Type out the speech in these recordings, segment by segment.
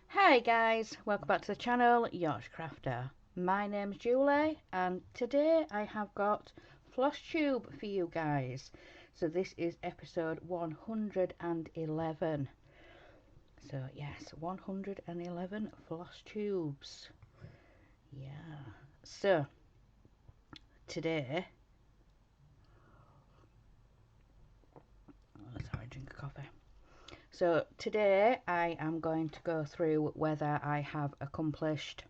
Hi guys, welcome back to the channel, Yorkshire Crafter. My name's Julie and today I have got Flosstube for you guys. So this is episode 111. So yes, 111 Flosstubes. Yeah. So today, sorry, drink a coffee. So today I am going to go through whether I have accomplished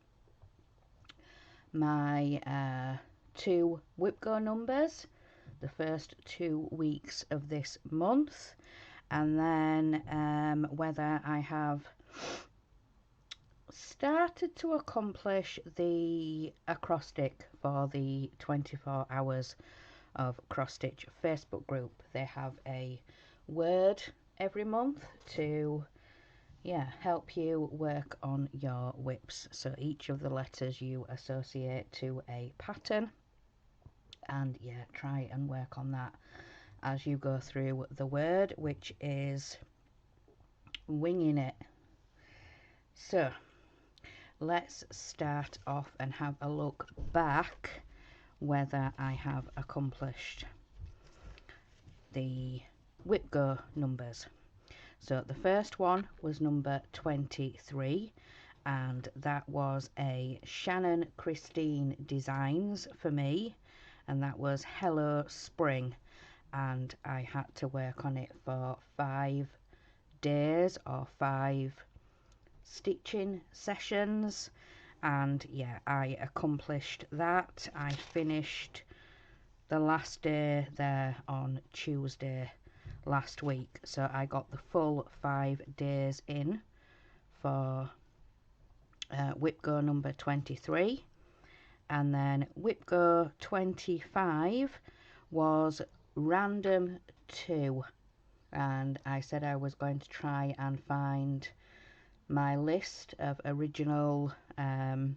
my 2 whip go numbers the first 2 weeks of this month, and then whether I have started to accomplish the acrostic for the 24 hours of cross stitch Facebook group. They have a word every month to help you work on your whips. So each of the letters you associate to a pattern, and try and work on that as you go through the word, which is winging it. So let's start off and have a look back whether I have accomplished the whip go numbers. So the first one was number 23, and that was a Shannon Christine Designs for me, and that was Hello Spring, and I had to work on it for 5 days or 5 stitching sessions, and I accomplished that. I finished the last day there on Tuesday last week, so I got the full 5 days in for whip go number 23, and then whip go 25 was random 2, and I said I was going to try and find my list of original, so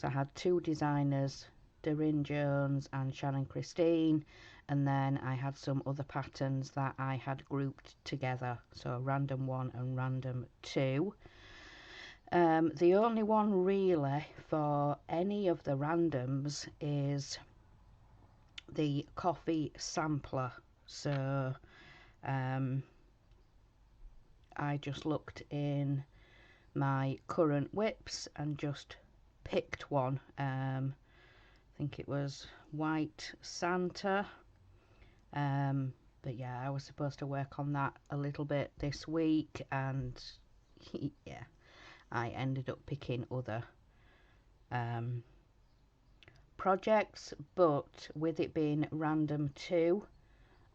I had 2 designers, Doreen Jones and Shannon Christine, and then I had some other patterns that I had grouped together, so random 1 and random 2. The only one really for any of the randoms is the coffee sampler. So I just looked in my current whips and just picked one. I think it was White Santa, but I was supposed to work on that a little bit this week, and I ended up picking other projects, but with it being random 2,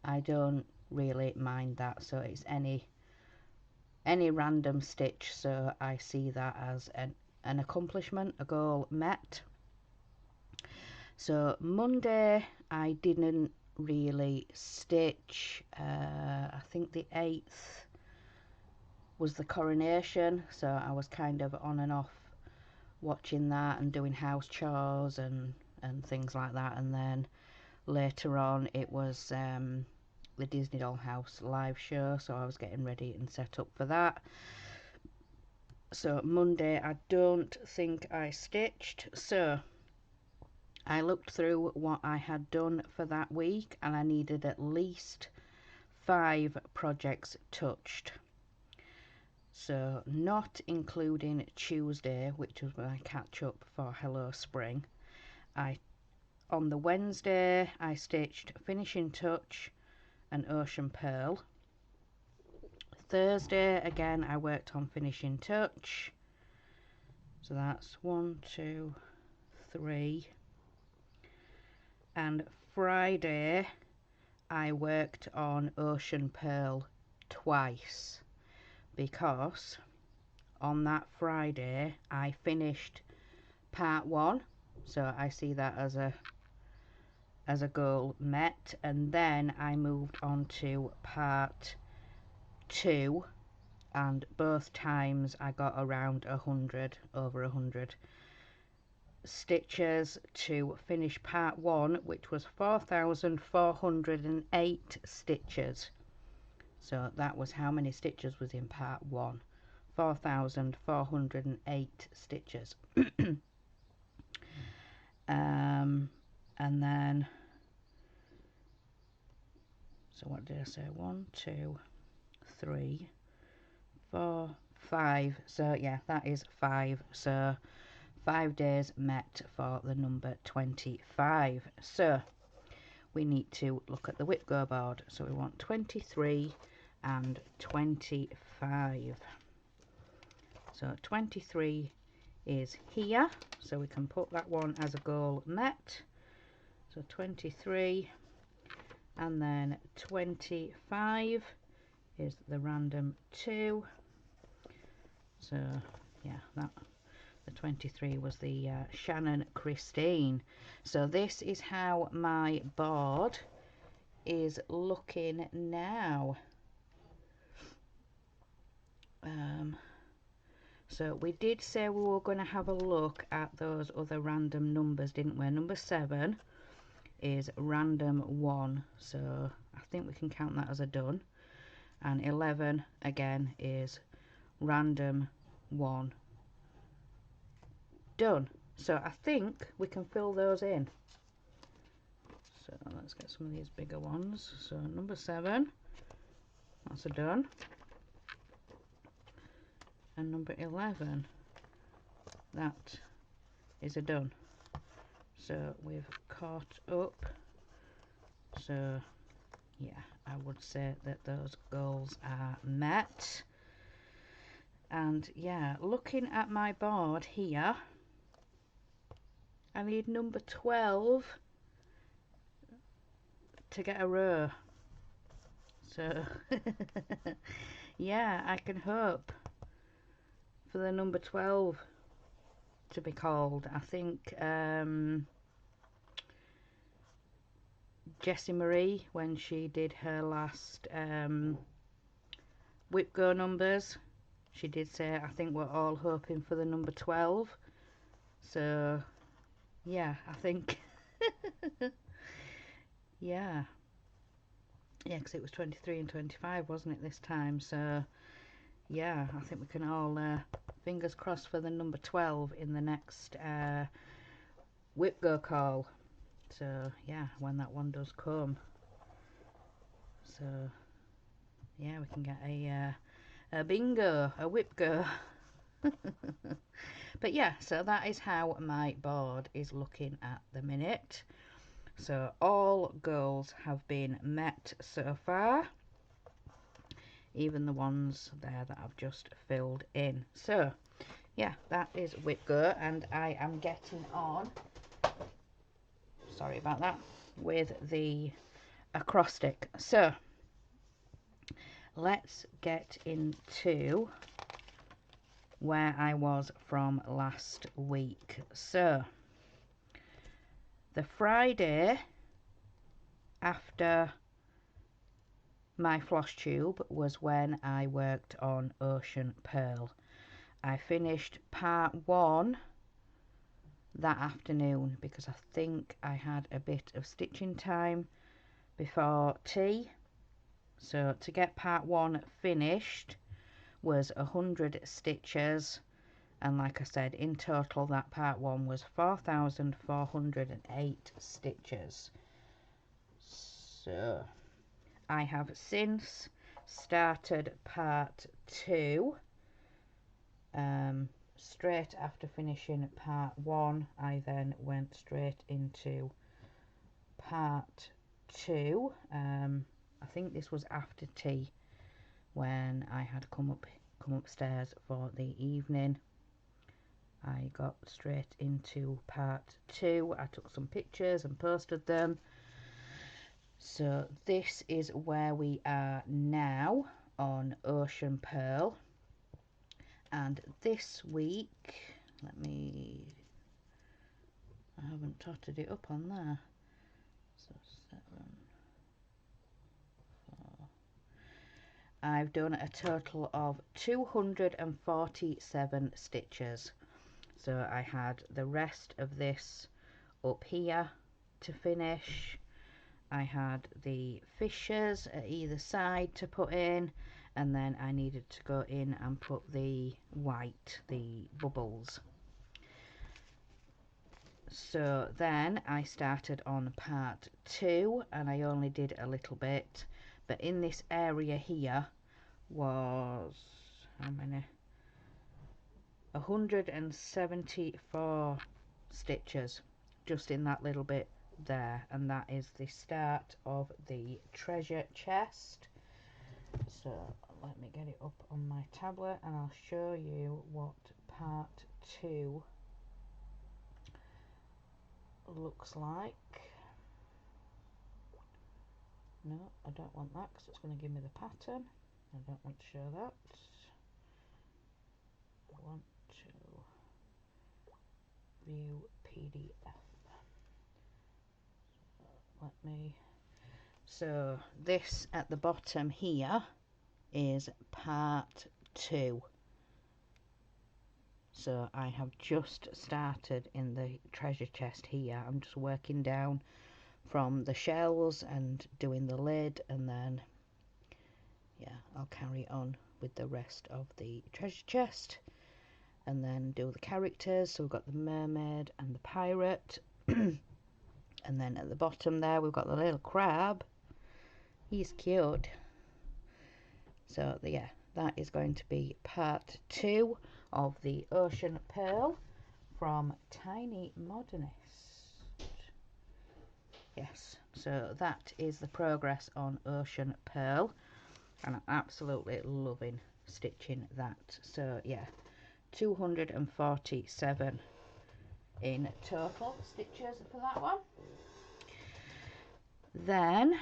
I don't really mind that. So it's any random stitch, so I see that as an accomplishment, a goal met. So Monday I didn't really stitch. I think the 8th was the coronation, so I was kind of on and off watching that and doing house chores and things like that, and then later on it was the Disney Dollhouse live show, so I was getting ready and set up for that. So Monday I don't think I stitched, so I looked through what I had done for that week, and I needed at least 5 projects touched. So not including Tuesday, which was my catch up for Hello Spring. On the Wednesday I stitched Finishing Touch and Ocean Pearl. Thursday again I worked on Finishing Touch, so that's 1, 2, 3, and Friday I worked on Ocean Pearl twice, because on that Friday I finished part 1, so I see that as a goal met, and then I moved on to part 2, and both times I got around 100, over 100. stitches to finish part 1, which was 4,408 stitches. So that was how many stitches was in part 1. 4,408 stitches. And then, so what did I say? 1, 2, 3, 4, 5. So yeah, that is 5. So 5 days met for the number 25. So we need to look at the whip go board. So we want 23 and 25. So 23 is here, so we can put that one as a goal met. So 23, and then 25 is the random 2. So yeah, that the 23 was the Shannon Christine. So this is how my board is looking now. So we did say we were going to have a look at those other random numbers, didn't we? Number 7 is random 1, so I think we can count that as a done. And 11 again is random 1, done. So I think we can fill those in. So let's get some of these bigger ones. So number 7, that's a done. And number 11, that is a done. So we've caught up. So yeah, I would say that those goals are met. And yeah, looking at my board here, I need number 12 to get a row. So yeah, I can hope for the number 12 to be called. I think Jessie Marie, when she did her last whip go numbers, she did say, I think we're all hoping for the number 12. So yeah, I think yeah, because it was 23 and 25, wasn't it, this time? So yeah, I think we can all fingers crossed for the number 12 in the next whip go call. So yeah, when that one does come, so yeah, we can get a bingo, a whip go. But yeah, so that is how my board is looking at the minute. So all goals have been met so far, even the ones there that I've just filled in. So yeah, that is whip go, and I am getting on, sorry about that, with the acrostic. So let's get into where I was from last week. So the Friday after my Flosstube was when I worked on Ocean Pearl. I finished part 1 that afternoon because I think I had a bit of stitching time before tea. So to get part 1 finished was 100 stitches, and like I said, in total that part 1 was 4,408 stitches. So I have since started part 2. Straight after finishing part 1, I then went straight into part 2. I think this was after tea when I had come upstairs for the evening. I got straight into part 2. I took some pictures and posted them. So this is where we are now on Ocean Pearl. And this week, I haven't totted it up on there. So 7, 4. I've done a total of 247 stitches. So I had the rest of this up here to finish. I had the fissures at either side to put in, and then I needed to go in and put the white, the bubbles. So then I started on part 2, and I only did a little bit, but in this area here was, how many? 174 stitches just in that little bit there, and that is the start of the treasure chest. So let me get it up on my tablet and I'll show you what part 2 looks like. No, I don't want that because it's going to give me the pattern. I don't want to show that. I want to view PDF. Let me, so this at the bottom here is part 2. So I have just started in the treasure chest here. I'm just working down from the shells and doing the lid, and then yeah, I'll carry on with the rest of the treasure chest and then do the characters. So we've got the mermaid and the pirate. And then at the bottom there we've got the little crab. He's cute. So yeah, that is going to be part 2 of the Ocean Pearl from Tiny Modernist. Yes, so that is the progress on Ocean Pearl, and I'm absolutely loving stitching that. So yeah, 247 in total stitches for that one. Then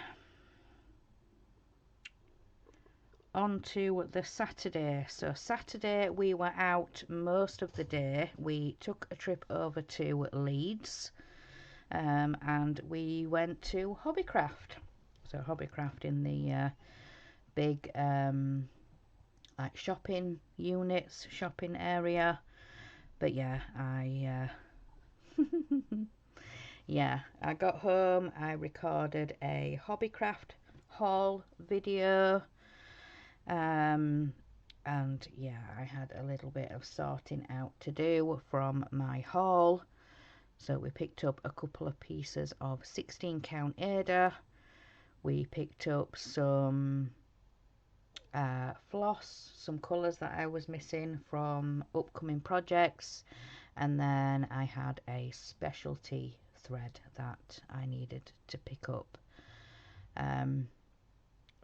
on to the Saturday. So Saturday we were out most of the day. We took a trip over to Leeds, and we went to Hobbycraft. So Hobbycraft in the big like shopping units, shopping area. But yeah, yeah, I got home, I recorded a Hobbycraft haul video, and yeah, I had a little bit of sorting out to do from my haul. So we picked up a couple of pieces of 16 count Ada, we picked up some floss, some colours that I was missing from upcoming projects, and then I had a specialty thread that I needed to pick up.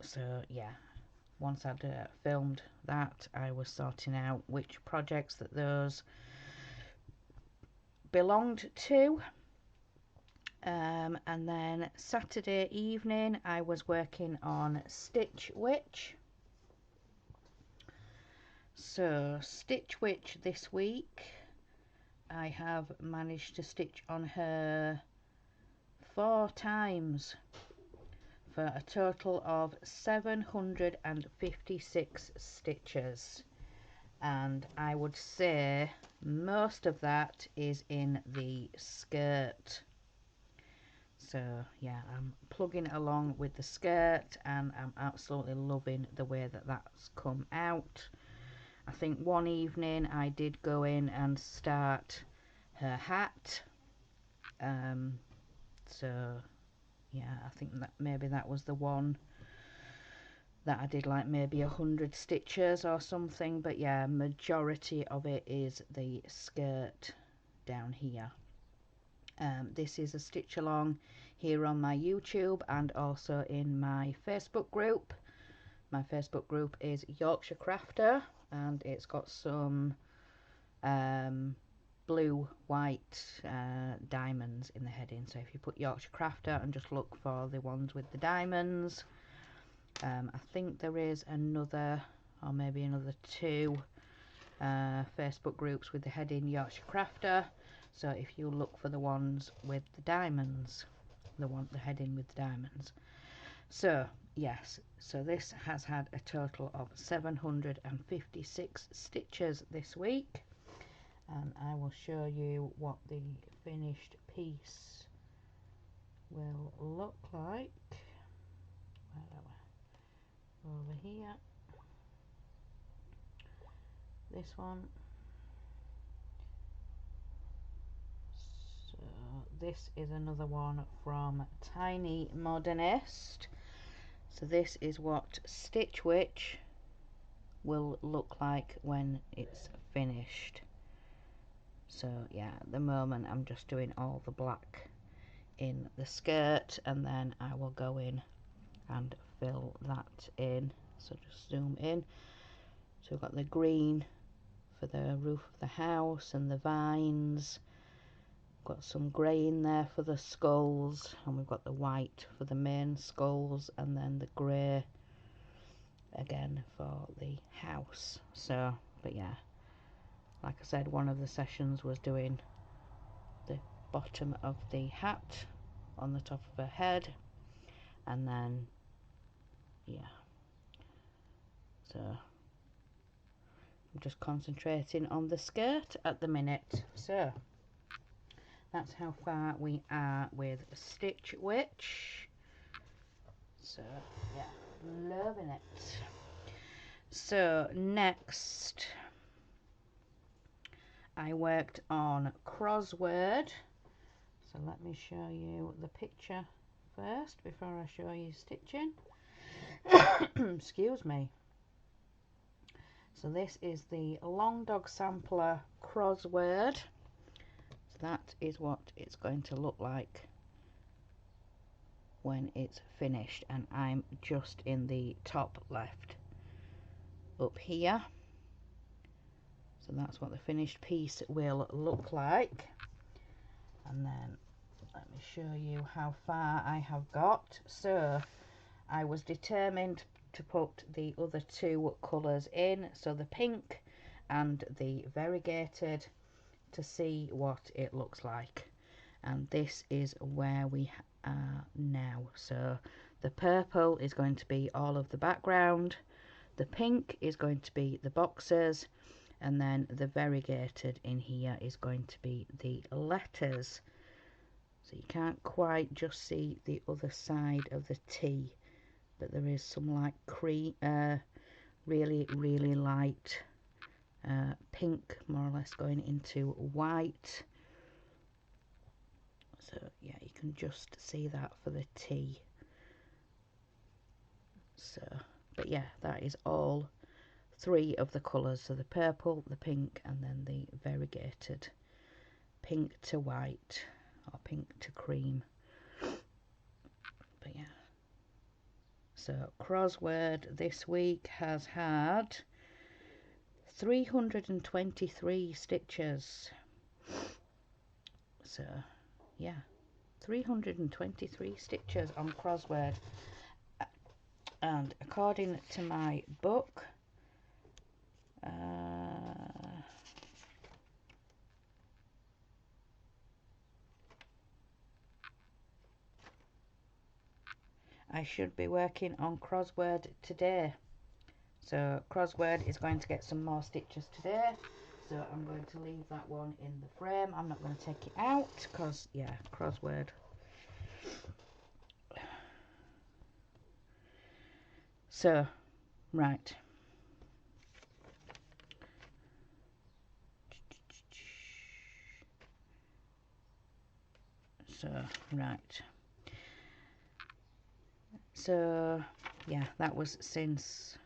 So yeah, once I'd filmed that, I was sorting out which projects that those belonged to. And then Saturday evening I was working on Stitch Witch. So Stitch Witch this week I have managed to stitch on her 4 times for a total of 756 stitches, and I would say most of that is in the skirt. So yeah, I'm plugging along with the skirt and I'm absolutely loving the way that that's come out. I think one evening I did go in and start her hat, so yeah, I think that maybe that was the one that I did like maybe 100 stitches or something, but yeah, majority of it is the skirt down here. This is a stitch along here on my YouTube and also in my Facebook group. My Facebook group is Yorkshire Crafter, and it's got some blue, white diamonds in the heading. So if you put Yorkshire Crafter and just look for the ones with the diamonds, I think there is another, or maybe another 2 Facebook groups with the heading Yorkshire Crafter. So if you look for the ones with the diamonds, the heading with the diamonds. So yes, so this has had a total of 756 stitches this week, and I will show you what the finished piece will look like. Where are we? Over here. This one. So this is another one from Tiny Modernist. So this is what Stitch Witch will look like when it's finished. So yeah, at the moment I'm just doing all the black in the skirt, and then I will go in and fill that in. So just zoom in. So we've got the green for the roof of the house and the vines. Got some grey in there for the skulls, and we've got the white for the main skulls, and then the grey again for the house. So, but yeah, like I said, one of the sessions was doing the bottom of the hat on the top of her head, and then yeah, so I'm just concentrating on the skirt at the minute. So that's how far we are with Stitch Witch. So yeah, loving it. So next I worked on crossword. So let me show you the picture first before I show you stitching. Excuse me. So this is the Long Dog Sampler crossword. So that is what it's going to look like when it's finished, and I'm just in the top left up here. So that's what the finished piece will look like. And then let me show you how far I have got. So I was determined to put the other two colours in, so the pink and the variegated, to see what it looks like. And this is where we are now. So the purple is going to be all of the background, the pink is going to be the boxes, and then the variegated in here is going to be the letters. So you can't quite just see the other side of the T, but there is some like cream, really light pink, more or less going into white. So yeah, you can just see that for the T. So, but yeah, that is all three of the colours. So the purple, the pink, and then the variegated pink to white, or pink to cream. But yeah. So crossword this week has had 323 stitches. So yeah, 323 stitches on crossword, and according to my book, I should be working on crossword today. So crossword is going to get some more stitches today, so I'm going to leave that one in the frame. I'm not going to take it out because yeah, crossword. So right, so right, so yeah, that was since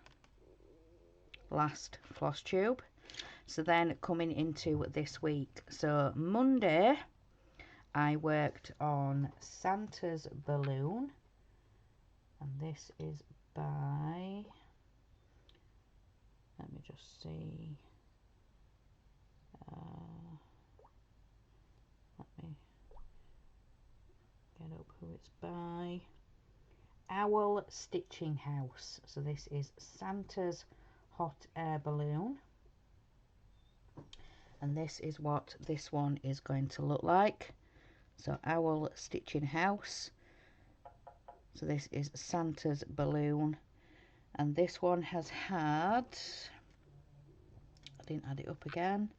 last Flosstube. So then coming into this week, so Monday I worked on Santa's balloon, and this is by, let me just see, let me get up who it's by. Owl Stitching House. So this is Santa's hot air balloon, and this is what this one is going to look like. So Owl Stitching House. So this is Santa's balloon, and this one has had, I didn't add it up again,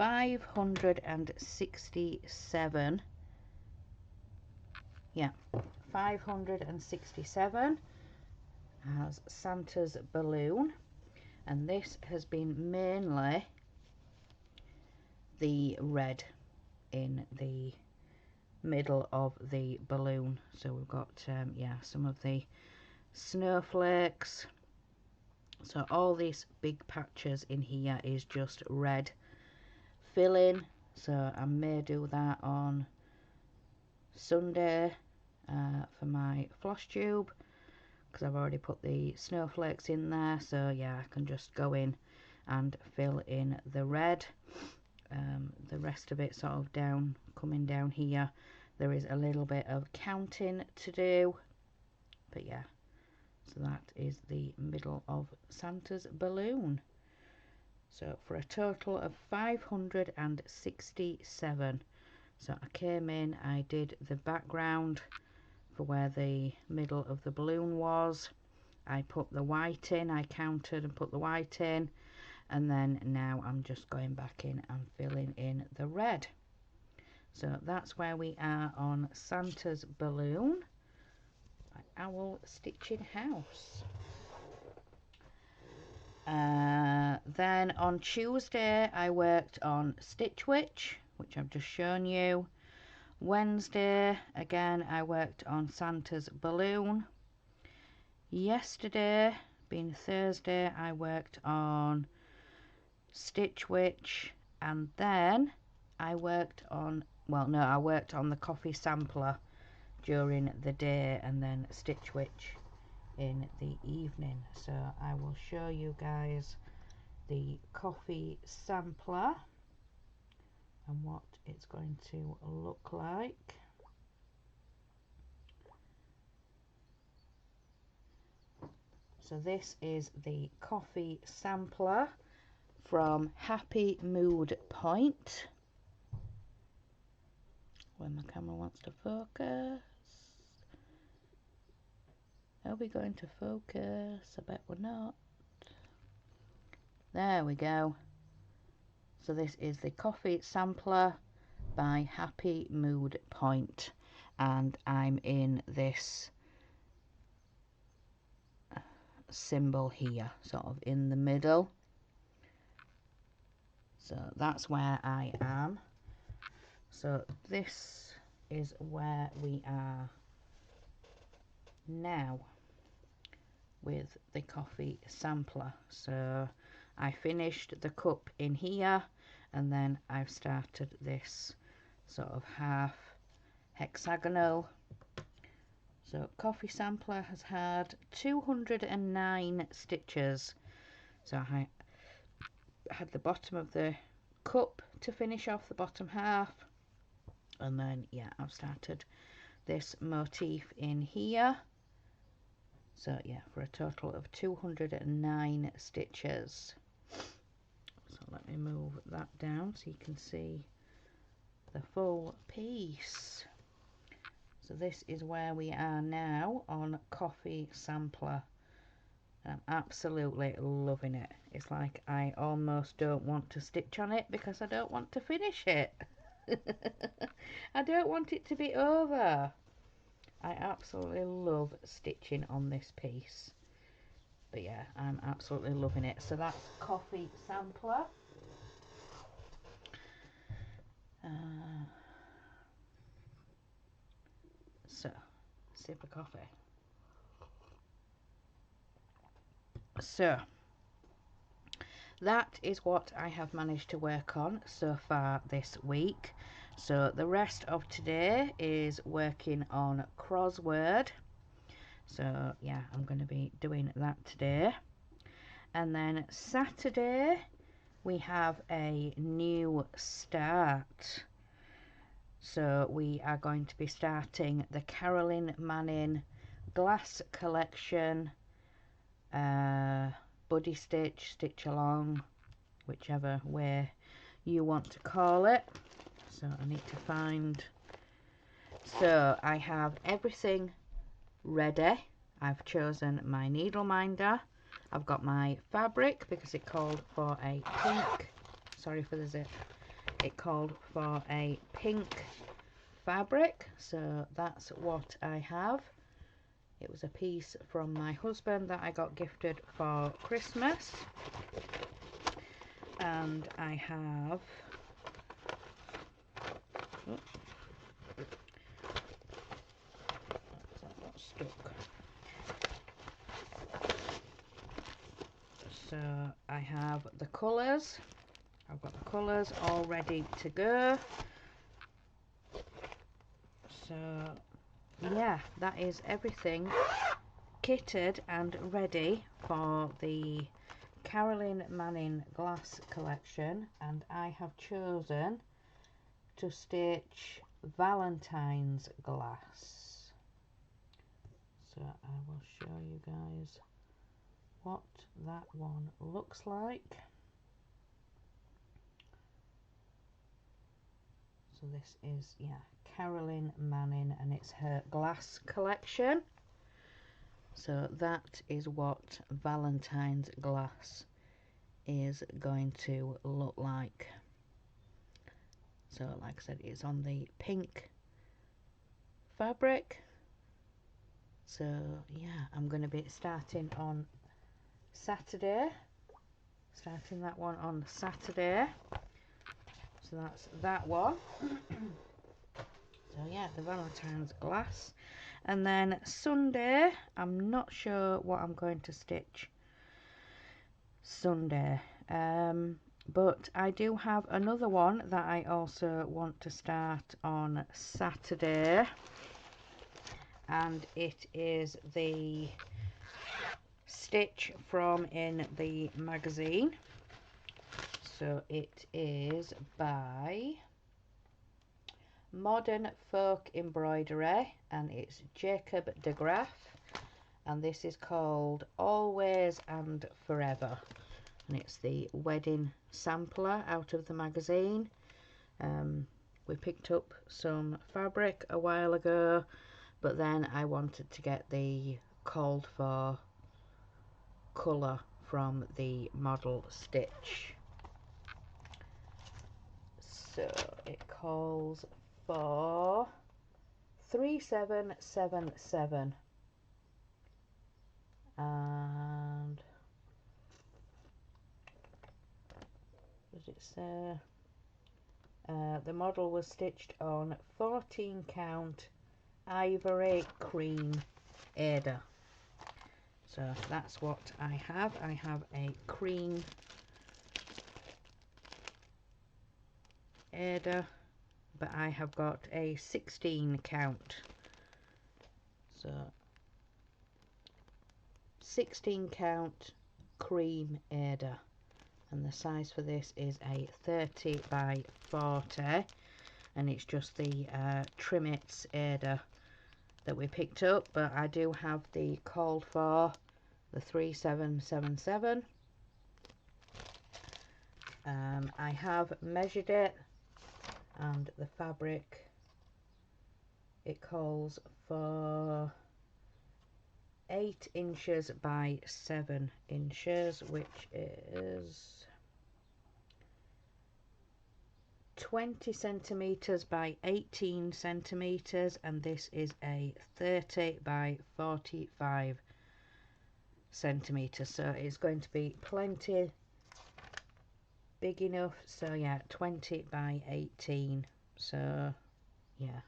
567. Yeah, 567 as Santa's balloon, and this has been mainly the red in the middle of the balloon. So we've got yeah, some of the snowflakes. So all these big patches in here is just red filling. So I may do that on Sunday for my Flosstube, because I've already put the snowflakes in there. So yeah, I can just go in and fill in the red. The rest of it sort of coming down here, there is a little bit of counting to do, but yeah, so that is the middle of Santa's balloon. So for a total of 567. So I came in, I did the background for where the middle of the balloon was, I put the white in, I counted and put the white in, and then now I'm just going back in and filling in the red. So that's where we are on Santa's balloon by Owl Stitching House. Then on Tuesday I worked on Stitch Witch, which I've just shown you. Wednesday again I worked on Santa's balloon. Yesterday, being Thursday, I worked on Stitch Witch, and then I worked on, well no, I worked on the coffee sampler during the day, and then Stitch Witch in the evening. So I will show you guys the coffee sampler and what it's going to look like. So this is the coffee sampler from Happy Mood Point. When the camera wants to focus. Are we going to focus? I bet we're not. There we go. So this is the coffee sampler by Happy Mood Point, and I'm in this symbol here, sort of in the middle. So that's where I am. So this is where we are now with the coffee sampler. So I finished the cup in here, and then I've started this sort of half hexagonal. So coffee sampler has had 209 stitches. So I had the bottom of the cup to finish off the bottom half, and then yeah, I've started this motif in here. So yeah, for a total of 209 stitches. So let me move that down so you can see the full piece. So this is where we are now on coffee sampler. I'm absolutely loving it. It's like I almost don't want to stitch on it because I don't want to finish it. I don't want it to be over. I absolutely love stitching on this piece. But yeah, I'm absolutely loving it. So that's coffee sampler. So, sip of coffee. So, that is what I have managed to work on so far this week. So the rest of today is working on crossword. So yeah, I'm going to be doing that today. And then Saturday we have a new start. So we are going to be starting the Carolyn Manning glass collection, buddy stitch, stitch along, whichever way you want to call it. So I need to find, so I have everything ready. I've chosen my needle minder, I've got my fabric because it called for a pink, sorry for the zip, it called for a pink fabric, so that's what I have. It was a piece from my husband that I got gifted for Christmas. And I have that got stuck. So I have the colours. I've got the colours all ready to go. So yeah, that is everything kitted and ready for the Carolyn Manning glass collection, and I have chosen to stitch Valentine's glass. So I will show you guys what that one looks like. So this is, yeah, Carolyn Manning, and it's her glass collection. So that is what Valentine's glass is going to look like. So like I said, it's on the pink fabric. So yeah, I'm going to be starting on Saturday. Starting that one on Saturday. So that's that one. So yeah, the Valentine's glass. And then Sunday, I'm not sure what I'm going to stitch Sunday. But I do have another one that I also want to start on Saturday. And it is the stitch from in the magazine. So it is by Modern Folk Embroidery, and it's Jacob de Graaf, and this is called Always and Forever, and it's the wedding sampler out of the magazine. We picked up some fabric a while ago, but then I wanted to get the called for colour from the model stitch. So it calls for 3777, and what does it say? The model was stitched on 14 count ivory cream Aida. So that's what I have. I have a cream Aida, but I have got a 16 count. So 16 count cream Aida, and the size for this is a 30 by 40, and it's just the Trimmets Aida that we picked up, but I do have the called for, the 3777. I have measured it, and the fabric, it calls for 8 inches by 7 inches, which is 20 centimeters by 18 centimeters, and this is a 30 by 45 centimeters, so it's going to be plenty big enough. So yeah, 20 by 18. So yeah,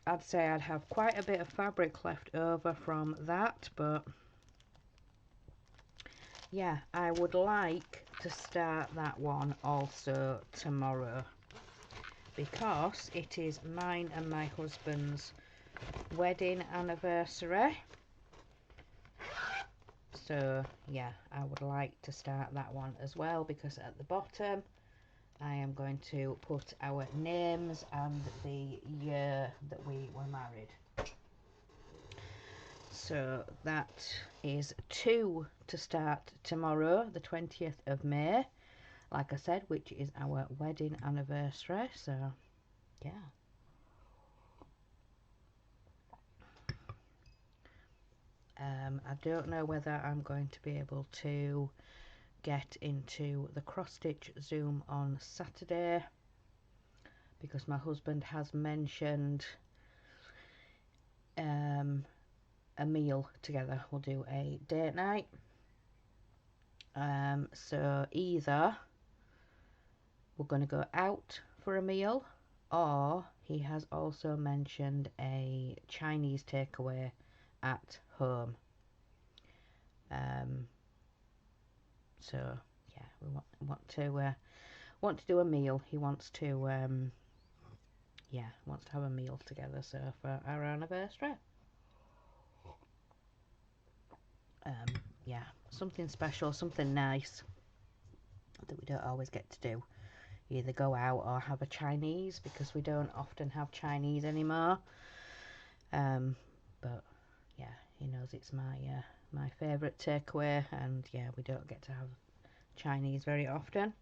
I'd say I'd have quite a bit of fabric left over from that, but yeah, I would like to start that one also tomorrow, because it is mine and my husband's wedding anniversary. So yeah, I would like to start that one as well, because at the bottom I am going to put our names and the year that we were married. So that is 2 to start tomorrow, the 20th of May, like I said, which is our wedding anniversary. So yeah. I don't know whether I'm going to be able to get into the cross stitch Zoom on Saturday, because my husband has mentioned a meal together. We'll do a date night. So either we're going to go out for a meal, or he has also mentioned a Chinese takeaway at home. So yeah, we want to do a meal. He wants to wants to have a meal together. So for our anniversary, yeah, something special, something nice that we don't always get to do. Either go out or have a Chinese, because we don't often have Chinese anymore. But yeah, he knows it's my favourite takeaway, and yeah, we don't get to have Chinese very often.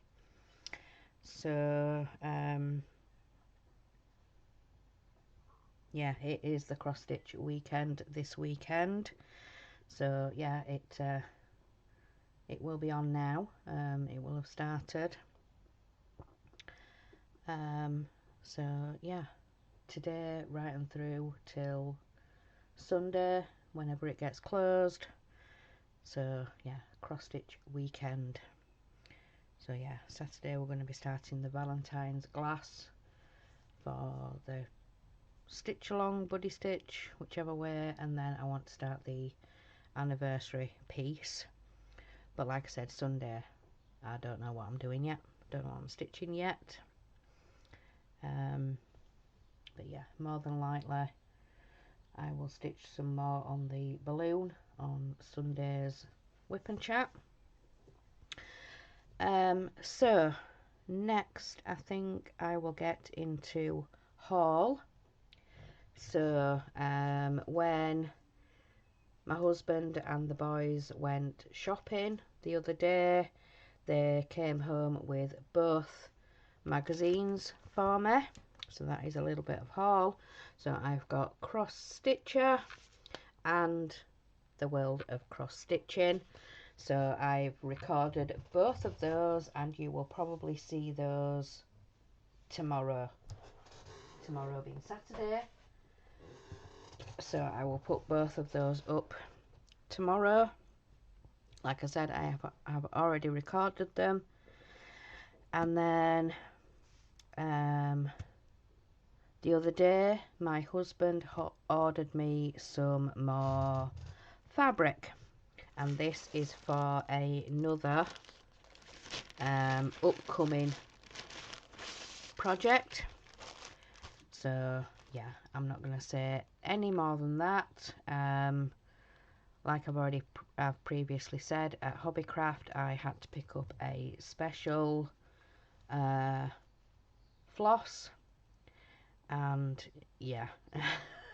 So yeah, it is the cross stitch weekend this weekend. So yeah, it will be on now. It will have started. So yeah, today right and through till Sunday, whenever it gets closed. So yeah, cross stitch weekend. So yeah, Saturday we're going to be starting the Valentine's glass for the stitch along, buddy stitch, whichever way, and then I want to start the anniversary piece. But like I said, Sunday I don't know what I'm doing yet, don't know what I'm stitching yet. But yeah, more than likely I will stitch some more on the balloon on Sunday's whip and chat. So next I think I will get into haul. So when my husband and the boys went shopping the other day, they came home with both magazines for me. So that is a little bit of haul. So I've got Cross Stitcher and the World of Cross Stitching. So I've recorded both of those, and you will probably see those tomorrow. Tomorrow being Saturday. So I will put both of those up tomorrow. Like I said, I have already recorded them. And then the other day my husband ordered me some more fabric, and this is for another upcoming project. So yeah, I'm not going to say any more than that. Like I've previously said, at Hobbycraft I had to pick up a special floss, and yeah,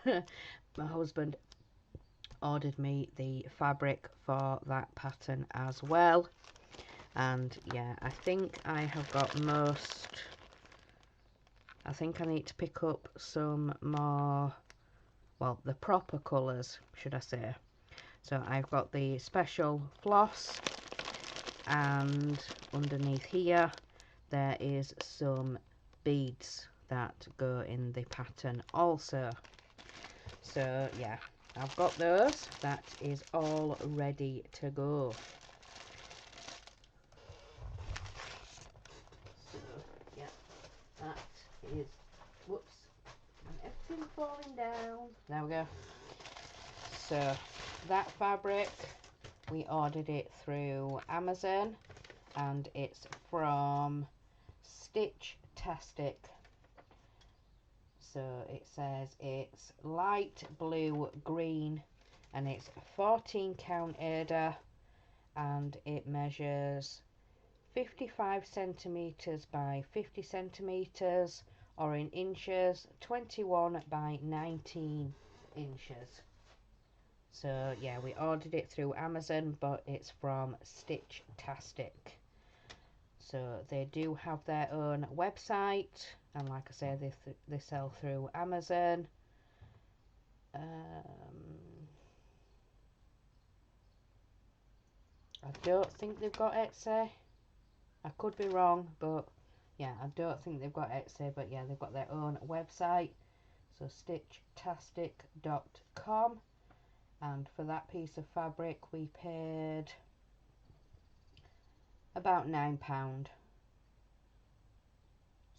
my husband ordered me the fabric for that pattern as well. And yeah, I think I have got most. I think I need to pick up some more, well, the proper colours, should I say. So I've got the special floss, and underneath here there is some beads that go in the pattern also. So yeah, I've got those. That is all ready to go. So yeah, that is, whoops, everything falling down. There we go. So that fabric, we ordered it through Amazon, and it's from Stitch-tastic. So it says it's light blue green, and it's 14 count Aida, and it measures 55 centimeters by 50 centimeters, or in inches 21 by 19 inches. So yeah, we ordered it through Amazon, but it's from Stitch-tastic. So they do have their own website, and like I say, they sell through Amazon. I don't think they've got Etsy. I could be wrong, but yeah, I don't think they've got Etsy, but yeah, they've got their own website. So stitchtastic.com, and for that piece of fabric we paid about £9.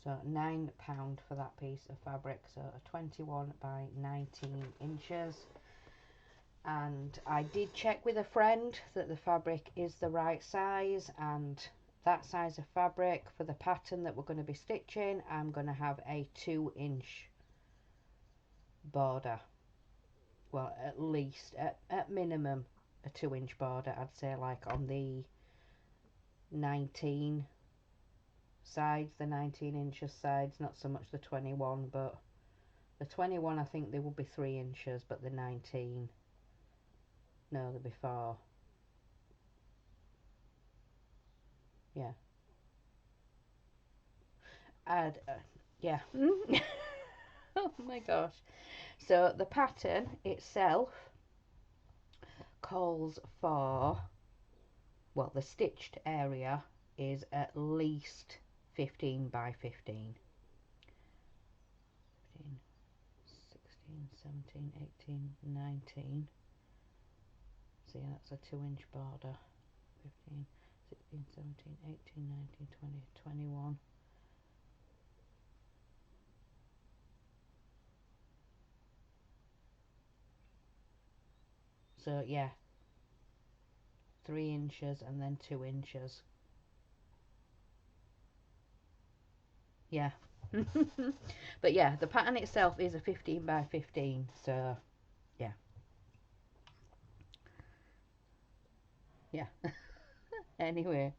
So £9 for that piece of fabric, so a 21 by 19 inches. And I did check with a friend that the fabric is the right size, and that size of fabric for the pattern that we're going to be stitching, I'm going to have a 2-inch border. Well, at least, at minimum, a 2-inch border, I'd say, like on the 19 sides, the 19 inches sides, not so much the 21, but the 21 I think they will be 3 inches, but the 19, no, they'll be 4. Yeah. Yeah. Oh my gosh. So the pattern itself calls for, well, the stitched area is at least 15 by 15. 15, 16, 17, 18, 19. So yeah, that's a 2-inch border. 15, 16, 17, 18, 19, 20, 21. So yeah, 3 inches and then 2 inches. Yeah. But yeah, the pattern itself is a 15 by 15, so yeah. Yeah. Anyway,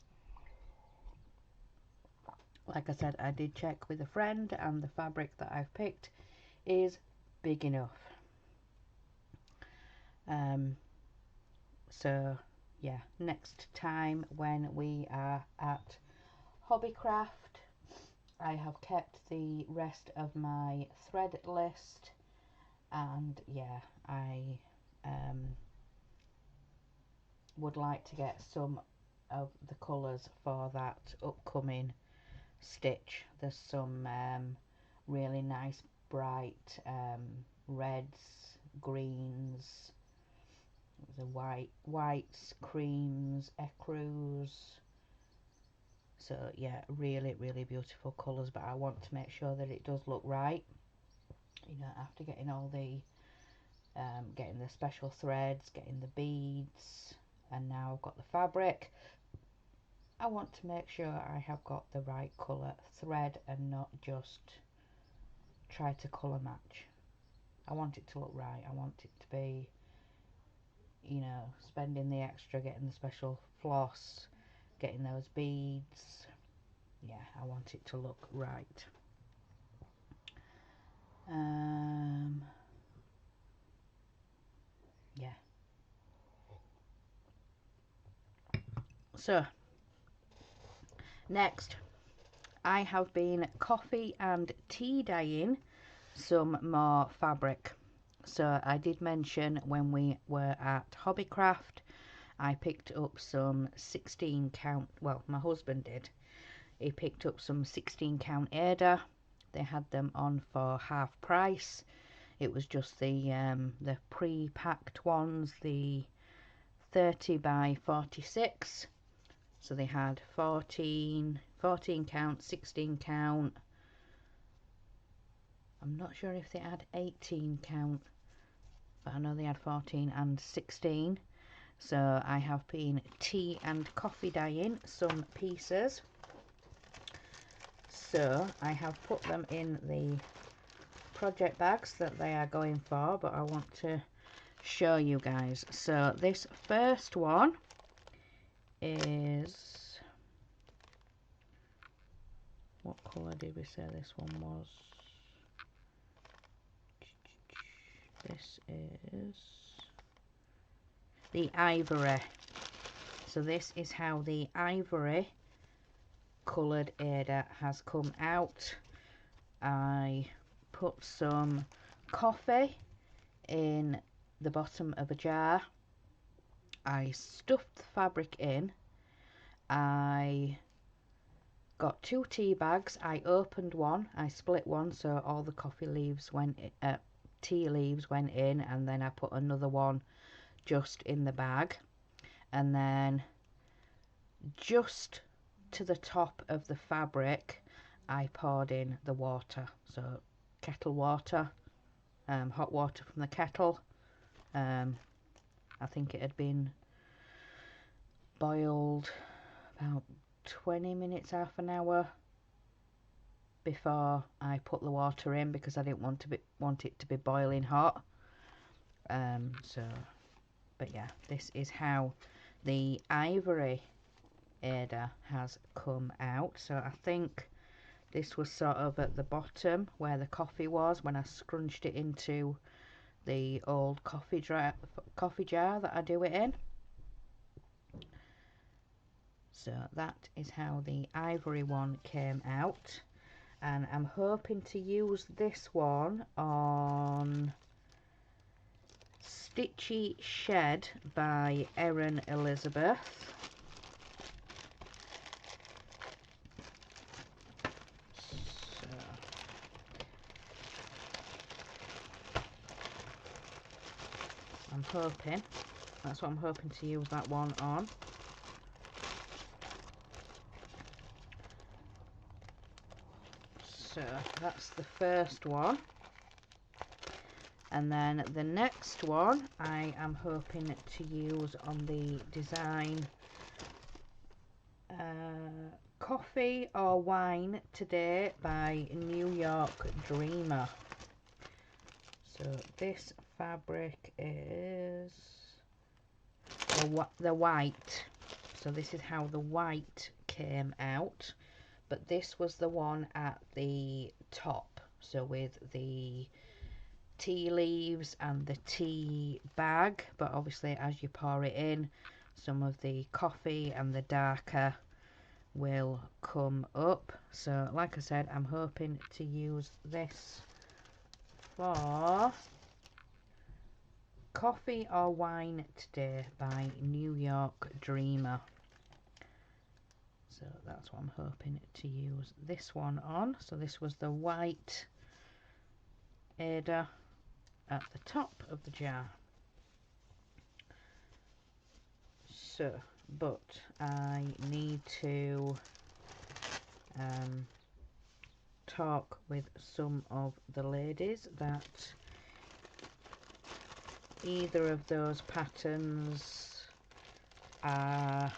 like I said, I did check with a friend, and the fabric that I've picked is big enough. So yeah, next time when we are at Hobbycraft, I have kept the rest of my thread list, and yeah, I would like to get some of the colours for that upcoming stitch. There's some really nice bright reds, greens, the whites, creams, ecru's. So yeah, really beautiful colours, but I want to make sure that it does look right, you know, after getting all the getting the special threads, getting the beads, and now I've got the fabric. I want to make sure I have got the right colour thread and not just try to colour match. I want it to look right. I want it to be, you know, spending the extra, getting the special floss, getting those beads. Yeah, I want it to look right. Yeah. So, next, I have been coffee and tea dyeing some more fabric. So I did mention when we were at Hobbycraft, I picked up some 16 count, well, my husband did. He picked up some 16 count Aida. They had them on for half price. It was just the pre-packed ones, the 30 by 46. So they had 14 count, 16 count. I'm not sure if they had 18 count, but I know they had 14 and 16. So I have been tea and coffee dyeing some pieces. So I have put them in the project bags that they are going for, but I want to show you guys. So this first one is, what colour did we say this one was? This is the ivory. So this is how the ivory coloured Aida has come out. I put some coffee in the bottom of a jar, I stuffed the fabric in. I got 2 tea bags. I opened one, I split one so all the tea leaves went in, and then I put another one just in the bag, and then just to the top of the fabric I poured in the water, so kettle water, hot water from the kettle. I think it had been boiled about 20 minutes, half an hour before I put the water in, because I didn't want it to be boiling hot. But yeah, this is how the ivory Ada has come out. So I think this was sort of at the bottom where the coffee was when I scrunched it into the old coffee jar that I do it in. So that is how the ivory one came out, and I'm hoping to use this one on Stitchy Shed by Erin Elizabeth. So I'm hoping, that's what I'm hoping to use that one on. So that's the first one, and then the next one I am hoping to use on the design Coffee or Wine Today by New York Dreamer. So this fabric is the white, so this is how the white came out. But this was the one at the top, so with the tea leaves and the tea bag, but obviously as you pour it in, some of the coffee and the darker will come up. So like I said, I'm hoping to use this for Coffee or Wine Today by New York Dreamer. So that's what I'm hoping to use this one on. So this was the white Ada at the top of the jar. So, but I need to talk with some of the ladies that either of those patterns are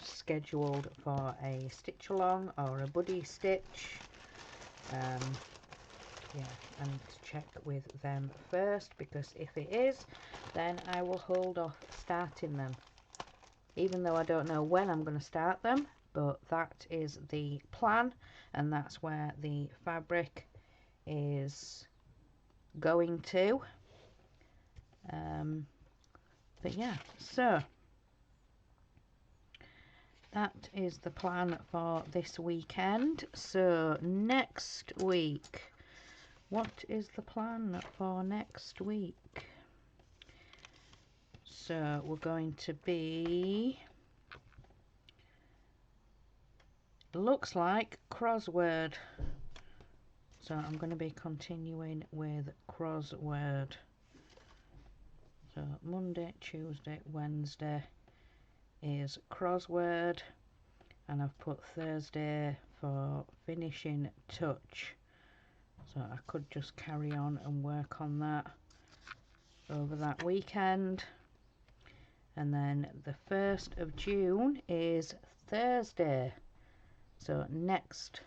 scheduled for a stitch along or a buddy stitch. Yeah, I need to check with them first, because if it is, then I will hold off starting them, even though I don't know when I'm going to start them. But that is the plan, and that's where the fabric is going to. But yeah, so that is the plan for this weekend. So next week, what is the plan for next week? So we're going to be, looks like, crossword. So I'm going to be continuing with crossword. So Monday, Tuesday, Wednesday is crossword, and I've put Thursday for finishing touch. So I could just carry on and work on that over that weekend. And then the 1st of June is Thursday. So next,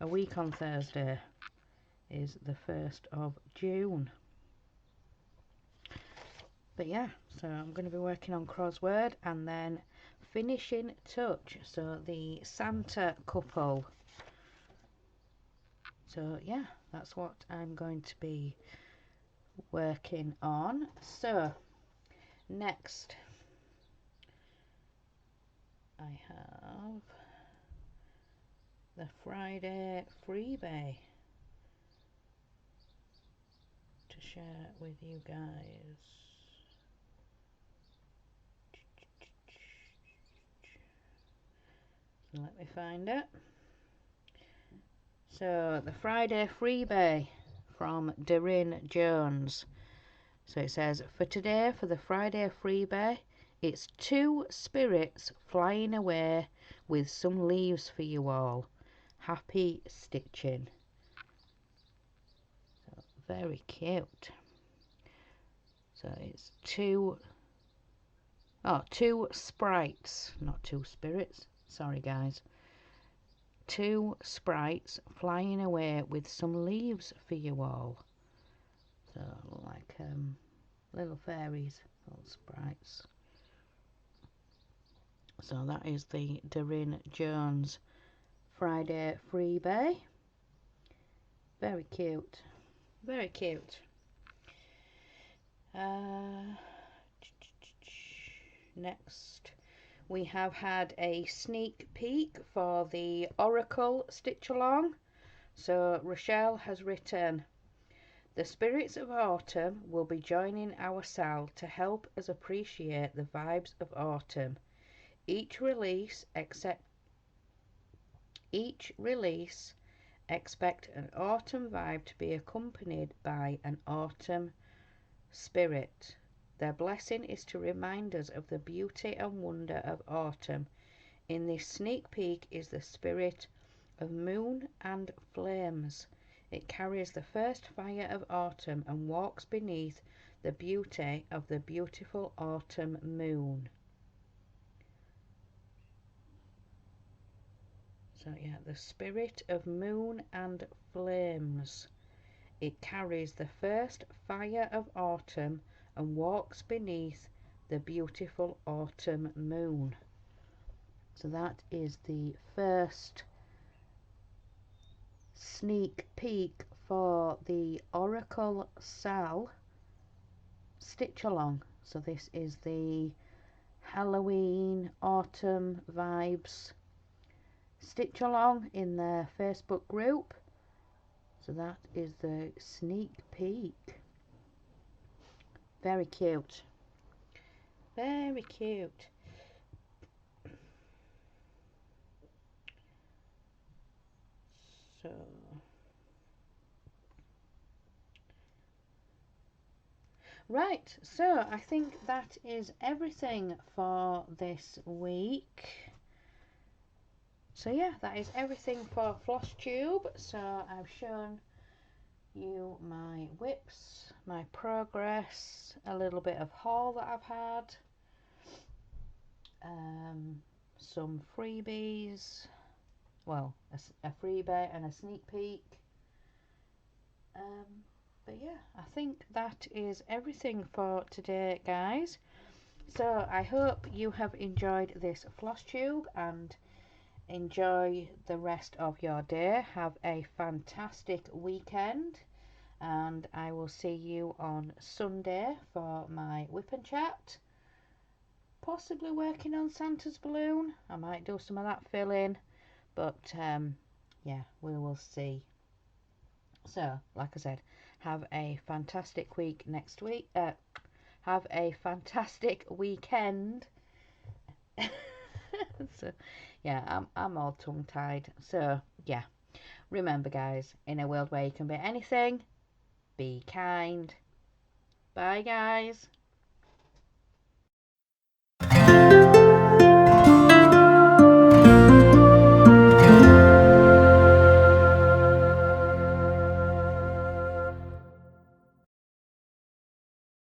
a week on Thursday, is the 1st of June. But yeah, so I'm going to be working on crossword and then finishing touch, so the Santa couple. So yeah, that's what I'm going to be working on. So next I have the Friday freebie to share with you guys. Let me find it. So the Friday freebie from Darren Jones. So it says, for today, for the Friday freebie, it's 2 spirits flying away with some leaves for you all. Happy stitching. So very cute. So it's 2 sprites, not 2 spirits. Sorry guys. 2 sprites flying away with some leaves for you all. So like little fairies, little sprites. So that is the Darren Jones Friday freebie. Very cute. Very cute. Next, we have had a sneak peek for the Oracle Stitch Along. So Rochelle has written, the spirits of autumn will be joining our cell to help us appreciate the vibes of autumn. Each release expect an autumn vibe to be accompanied by an autumn spirit. Their blessing is to remind us of the beauty and wonder of autumn. In this sneak peek is the spirit of moon and flames. It carries the first fire of autumn and walks beneath the beauty of the beautiful autumn moon. So yeah, the spirit of moon and flames. It carries the first fire of autumn and walks beneath the beautiful autumn moon. So that is the first sneak peek for the Oracle Cell Stitch Along. So this is the Halloween autumn vibes Stitch Along in their Facebook group. So that is the sneak peek. Very cute. Very cute. So right, so I think that is everything for this week. So yeah, that is everything for Flosstube. So I've shown you my whips, my progress, a little bit of haul that I've had, some freebies, well, a freebie and a sneak peek. But yeah, I think that is everything for today, guys. So I hope you have enjoyed this Flosstube and enjoy the rest of your day. Have a fantastic weekend, and I will see you on Sunday for my whip and chat. Possibly working on Santa's balloon. I might do some of that filling, but yeah, we will see. So like I said, have a fantastic week next week. Have a fantastic weekend. So yeah, I'm all tongue tied. So yeah, remember guys, in a world where you can be anything, be kind. Bye guys.